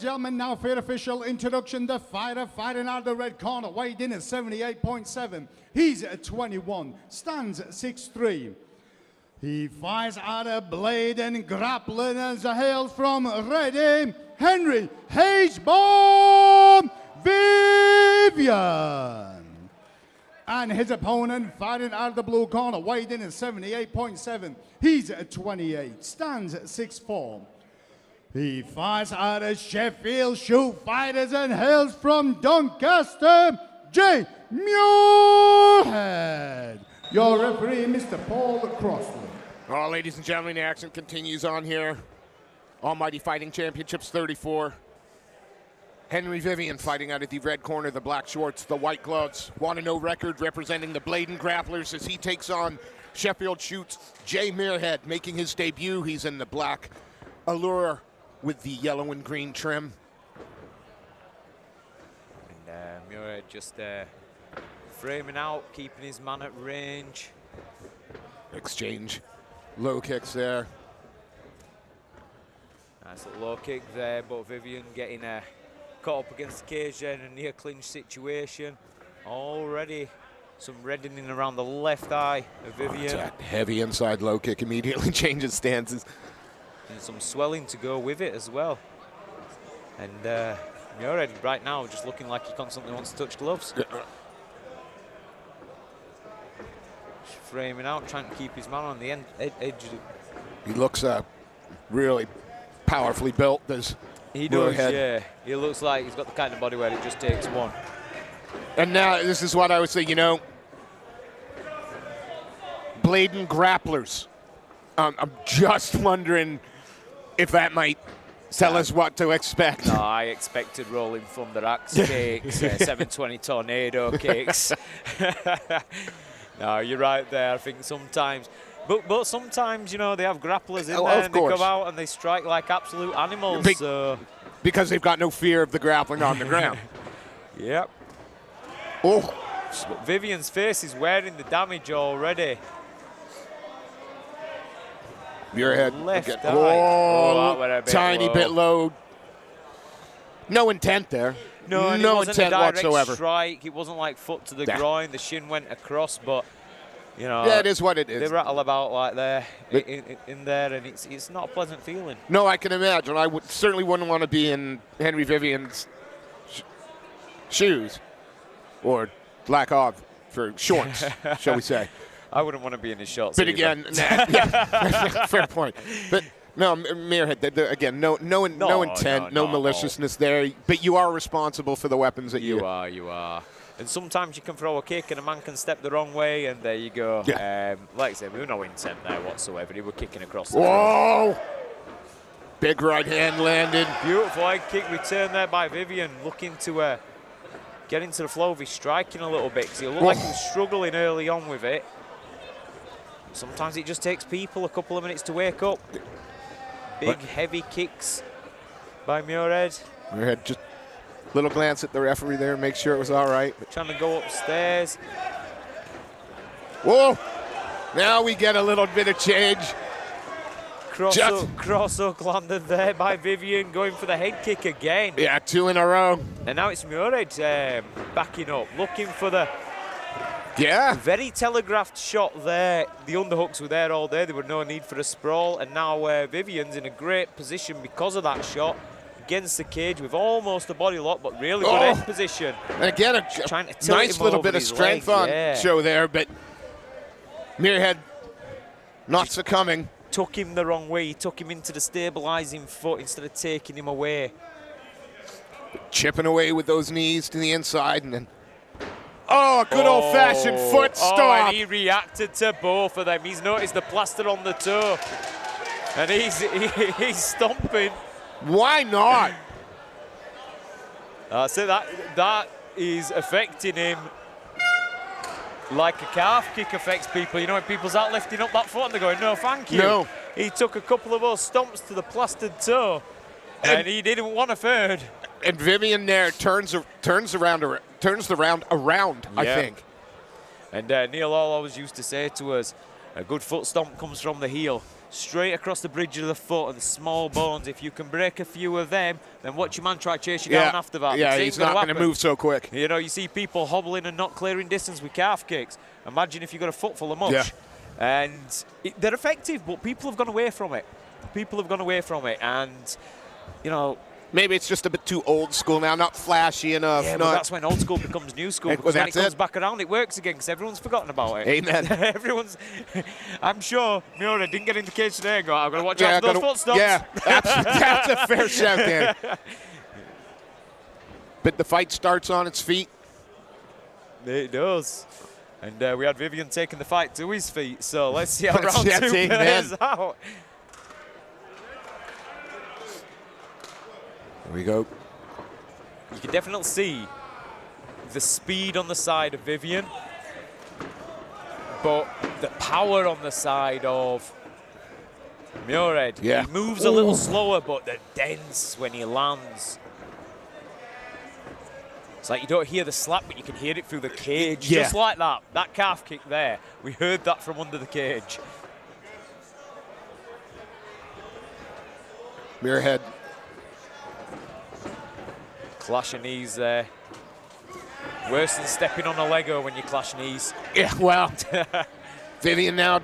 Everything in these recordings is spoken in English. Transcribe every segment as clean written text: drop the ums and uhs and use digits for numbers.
gentlemen, now for your official introduction, the fighter fighting out of the red corner, weighed in at 78.7. He's at 21, stands at 6'3". He fights out of blade and grappling as hails from Ready, Henry H-Bomb Vyvyan. And his opponent fighting out of the blue corner, weighed in at 78.7. He's at 28, stands at 6'4". He fights out of Sheffield Shoot Fighters and hails from Doncaster, J. Muirhead. Your referee, Mr. Paul Crossley. Well, ladies and gentlemen, the action continues on here. Almighty Fighting Championships 34. Henry Vivian fighting out of the red corner, the black shorts, the white gloves. Want to know record representing the Blade and Grapplers as he takes on Sheffield Shoot's Jay Muirhead making his debut. He's in the black allure with the yellow and green trim. And Muirhead just framing out, keeping his man at range. Exchange low kicks there. Nice little low kick there, but Vivian getting caught up against the cage there in a near clinch situation. Already some reddening around the left eye of Vivian. That heavy inside low kick immediately changes stances. And some swelling to go with it as well. And Muirhead right now just looking like he constantly wants to touch gloves. Framing out, trying to keep his man on the edge. He looks really powerfully built. He does, yeah. He looks like he's got the kind of body where it just takes one. And now this is what I would say, you know, Blade and Grapplers. I'm just wondering if that might tell us what to expect. No, I expected rolling thunder axe kicks, 720 tornado kicks. No, you're right there. I think sometimes, but sometimes, you know, they have grapplers in there and they come out and they strike like absolute animals. Because they've got no fear of the grappling on the ground. Yep. Oh. But Vivian's face is wearing the damage already. Muirhead. Left eye. Oh, tiny bit low. No intent there. No intent a direct whatsoever. Strike. It wasn't like foot to the groin. The shin went across, but you know. Yeah, it is what it is. They rattle about like there in there, and it's not a pleasant feeling. No, I can imagine. I certainly wouldn't want to be in Henry Vivian's shoes, or lack of for shorts, shall we say? I wouldn't want to be in his shorts. But either. again, fair point. But no, Muirhead, again, no intent, no maliciousness there. But you are responsible for the weapons that you are. You are. And sometimes you can throw a kick and a man can step the wrong way, and there you go. Yeah. Like I said, we were no intent there whatsoever. He was kicking across the Whoa! Big right hand landed. Beautiful leg kick return there by Vivian, looking to get into the flow of his striking a little bit, because he looked like he was struggling early on with it. Sometimes it just takes people a couple of minutes to wake up. Big, heavy kicks by Muirhead. Muirhead just little glance at the referee there, make sure it was all right. Trying to go upstairs. Whoa! Now we get a little bit of change. Cross hook landed there by Vivian, going for the head kick again. Yeah, 2 in a row. And now it's Muirhead backing up, looking for the very telegraphed shot there. The underhooks were there all day. There was no need for a sprawl. And now Vivian's in a great position because of that shot against the cage with almost a body lock, but really good head position. And again, a nice little bit of strength on show there, but Muirhead not succumbing. Took him the wrong way. He took him into the stabilizing foot instead of taking him away. Chipping away with those knees to the inside, and then a good old-fashioned foot stomp. And he reacted to both of them. He's noticed the plaster on the toe, and he's stomping. Why not? So that is affecting him like a calf kick affects people. You know, when people's out lifting up that foot and they're going, no, thank you. No. He took a couple of those stomps to the plastered toe, and he didn't want a third. And Vivian there turns the round around, I think. And Neil Hall always used to say to us, a good foot stomp comes from the heel. straight across the bridge of the foot and the small bones. If you can break a few of them, then watch your man try to chase you down after that. Yeah, he's not going to move so quick. You know, you see people hobbling and not clearing distance with calf kicks. Imagine if you've got a foot full of mush. And they're effective, but people have gone away from it. People have gone away from it, and, you know, maybe it's just a bit too old school now, not flashy enough. Yeah, but that's when old school becomes new school. Because when it comes back around, it works again because everyone's forgotten about it. Amen. I'm sure Muirhead didn't get in the cage today and go, I've got to watch out for those foot stomps. Yeah, that's a fair shout there. But the fight starts on its feet. It does. And we had Vivian taking the fight to his feet, so let's see how round 2 plays out. Here we go. You can definitely see the speed on the side of Vivian, but the power on the side of Muirhead. Yeah. He moves a little slower, but they're dense when he lands. It's like you don't hear the slap, but you can hear it through the cage. Yeah. Just like that. That calf kick there. We heard that from under the cage. Muirhead. Clash of knees there. Worse than stepping on a Lego when you clash knees. Yeah, well, Vivian now.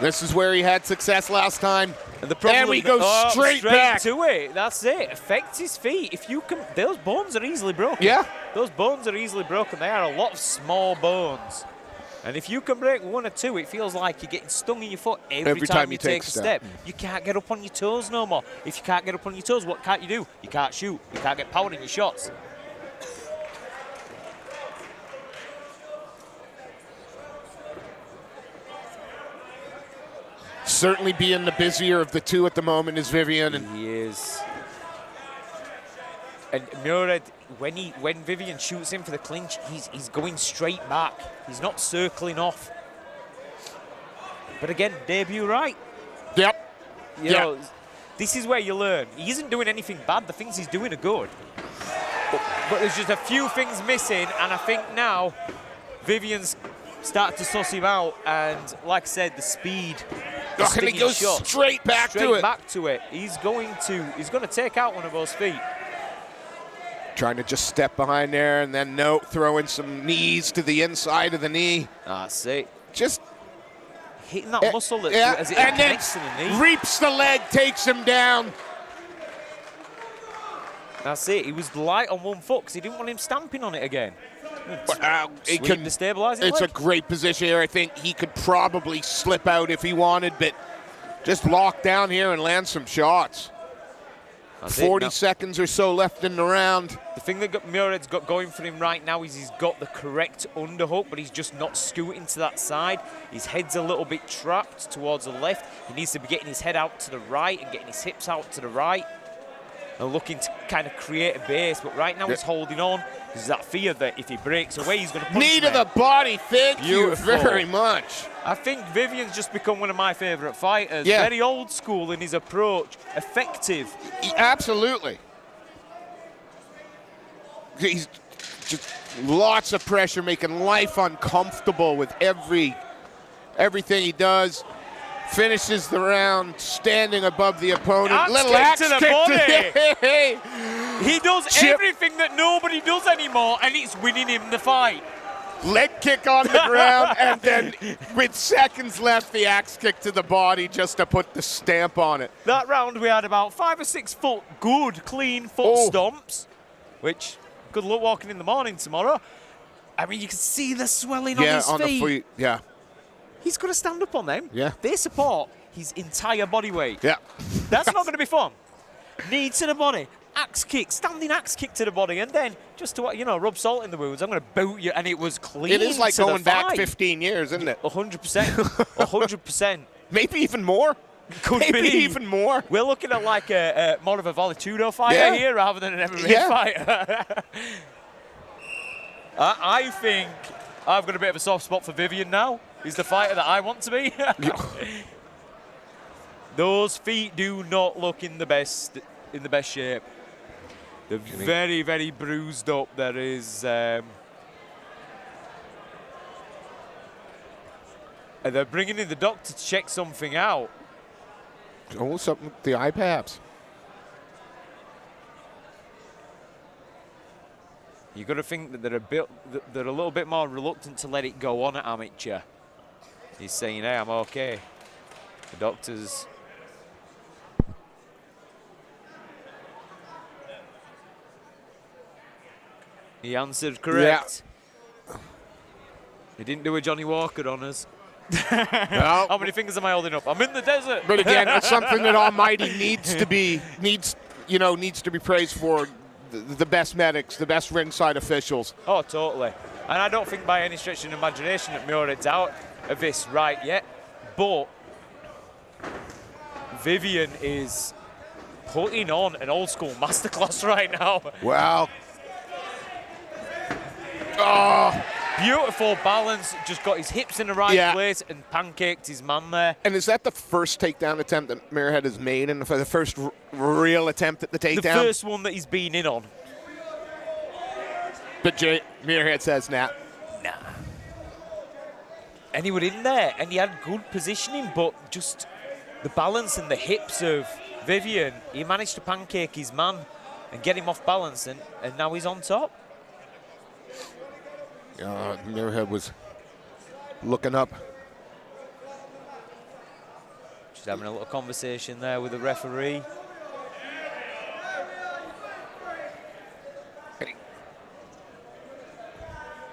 This is where he had success last time. And the problem, and we go straight back to it. That's it. Affects his feet. If you can, those bones are easily broken. Yeah. Those bones are easily broken. They are a lot of small bones. And if you can break 1 or 2, it feels like you're getting stung in your foot every time you take a step. You can't get up on your toes no more. If you can't get up on your toes, what can't you do? You can't shoot. You can't get power in your shots. Certainly being the busier of the two at the moment is Vivian. And he is. And Muirhead, when Vivian shoots him for the clinch, he's going straight back. He's not circling off. But again, debut right. Yep. You know, this is where you learn. He isn't doing anything bad. The things he's doing are good. But there's just a few things missing, and I think now Vivian's started to suss him out. And like I said, the speed. And he goes straight back to it. He's going to take out one of those feet. Trying to just step behind there, and then throwing some knees to the inside of the knee. That's it. Just hitting that muscle as it connects to the knee. Reaps the leg, takes him down. That's it. He was light on 1 foot because he didn't want him stamping on it again. He can destabilize it. It's a great position here. I think he could probably slip out if he wanted, but just lock down here and land some shots. 40 seconds or so left in the round. The thing that Muirhead's got going for him right now is he's got the correct underhook, but he's just not scooting to that side. His head's a little bit trapped towards the left. He needs to be getting his head out to the right and getting his hips out to the right and looking to kind of create a base. But right now he's holding on. There's that fear that if he breaks away, he's going to punch knee to the body. Thank you very much. I think Vivian's just become one of my favourite fighters. Very old school in his approach. Effective. Absolutely. He's just lots of pressure, making life uncomfortable with everything he does. Finishes the round standing above the opponent. Axe kick to the body. He does everything that nobody does anymore, and it's winning him the fight. Leg kick on the ground, and then with seconds left, the axe kick to the body just to put the stamp on it. That round we had about 5 or 6 foot good, clean foot stomps, which good luck walking in the morning tomorrow. I mean, you can see the swelling on his feet. Yeah. He's got to stand up on them. Yeah. They support his entire body weight. Yeah. That's not going to be fun. Knee to the body. Axe kick, standing axe kick to the body, and then just to, rub salt in the wounds, I'm going to boot you, and it was clean. It is like going back 15 years, isn't it? 100%. 100%. Maybe even more. Maybe even more. We're looking at like more of a Vale Tudo fighter here rather than an MMA fighter. I think I've got a bit of a soft spot for Vivian now. He's the fighter that I want to be. Those feet do not look in the best shape. They're very, very bruised up. There is And they're bringing in the doctor to check something out. Oh, something with the eye perhaps. You've got to think that they're a little bit more reluctant to let it go on at amateur. He's saying, hey, I'm okay. The doctor's... He answered correct. Yeah. He didn't do a Johnny Walker on us. No. How many fingers am I holding up? I'm in the desert. But again, that's something that Almighty needs to be praised for. The best medics, the best ringside officials. Oh, totally. And I don't think by any stretch of the imagination that Muirhead's out of this right yet. But Vivian is putting on an old school masterclass right now. Wow. Oh. Beautiful balance, just got his hips in the right place and pancaked his man there. And is that the first takedown attempt that Muirhead has made, and the first real attempt at the takedown? The first one that he's been in on. But Muirhead says, nah. And he was in there, and he had good positioning, but just the balance and the hips of Vyvyan, he managed to pancake his man and get him off balance, and now he's on top. Muirhead was looking up. Just having a little conversation there with the referee.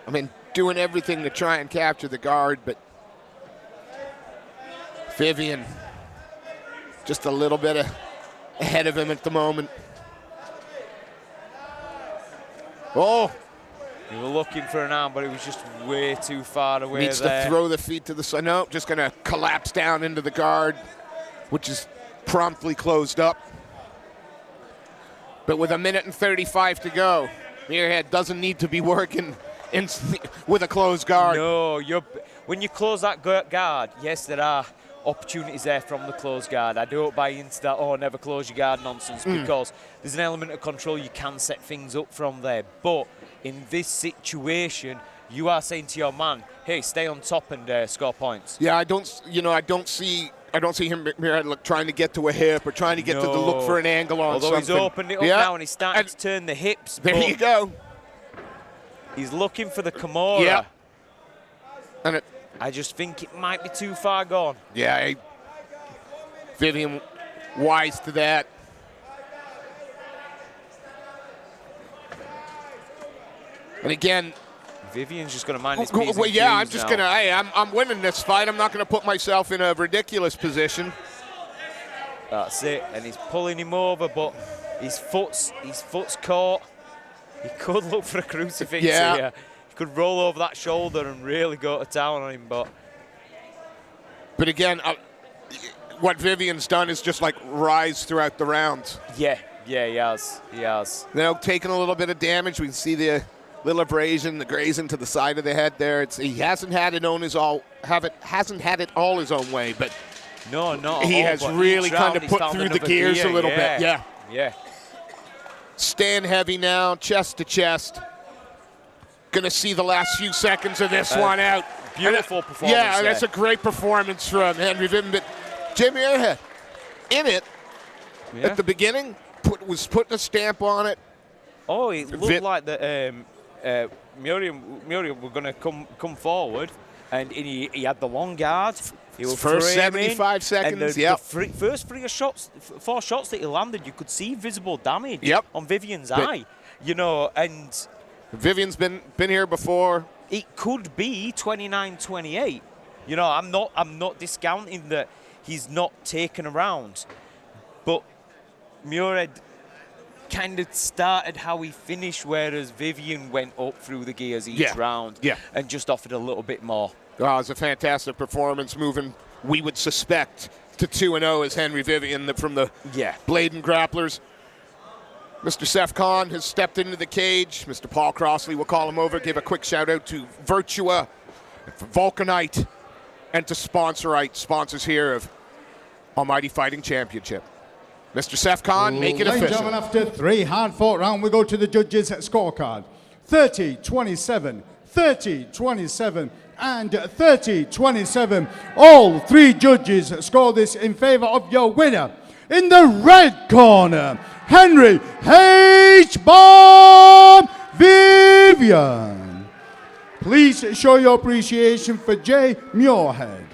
I mean, doing everything to try and capture the guard, but Vyvyan just a little bit ahead of him at the moment. Oh! We were looking for an arm, but it was just way too far away. Needs to throw the feet to the side. No, just going to collapse down into the guard, which is promptly closed up. But with 1:35 to go, Muirhead doesn't need to be working with a closed guard. No, when you close that guard, yes, there are opportunities there from the closed guard. I don't buy into that, oh, never close your guard nonsense, because there's an element of control. You can set things up from there. But in this situation, you are saying to your man, hey, stay on top and score points. Yeah, I don't see him trying to get to a hip or trying to get to the look for an angle on Although something. He's opened it up now and he's starting to turn the hips. There you go. He's looking for the Kimura. Yeah. And I just think it might be too far gone. Yeah, Vyvyan wise to that. And again, Vyvyan's just going to mind his P's well, and yeah, Q's I'm just now. going to, hey, I'm winning this fight. I'm not going to put myself in a ridiculous position. That's it, and he's pulling him over, but his foot's caught. He could look for a crucifix here. He could roll over that shoulder and really go to town on him, but again, what Vyvyan's done is just like rise throughout the round. Yeah, he has. Now taking a little bit of damage. We can see the little abrasion, the grazing to the side of the head there. He hasn't had it all his own way, but no, he has really kind of put through the gears a little bit. Yeah. Stand heavy now, chest to chest. Going to see the last few seconds of this one out. Beautiful performance. Yeah, that's a great performance from Henry Vyvyan. But Jim Muirhead, in it at the beginning, was putting a stamp on it. Oh, it looked like that Muirhead were going to come forward, and he had the long guard. He was first 75 seconds, and first 4 shots that he landed, you could see visible damage on Vyvyan's eye. You know, and Vyvyan's been here before. It could be 29-28. You know, I'm not discounting that he's not taken around, but Muirhead kind of started how he finished, whereas Vyvyan went up through the gears each round and just offered a little bit more. Oh, it was a fantastic performance, moving, we would suspect, to 2-0 as Henry Vyvyan from the Blade and Grapplers. Mr. Seth Khan has stepped into the cage. Mr. Paul Crossley will call him over, give a quick shout out to Virtua, Vulcanite, and to Sponsorite, sponsors here of Almighty Fighting Championship. Mr. Seth Khan, make it Ladies and official. gentlemen, after 3 hard-fought rounds, we go to the judges' scorecard. 30-27, 30-27. and 30-27. All three judges score this in favor of your winner. In the red corner, Henry H. Bomb Vyvyan. Please show your appreciation for Jay Muirhead.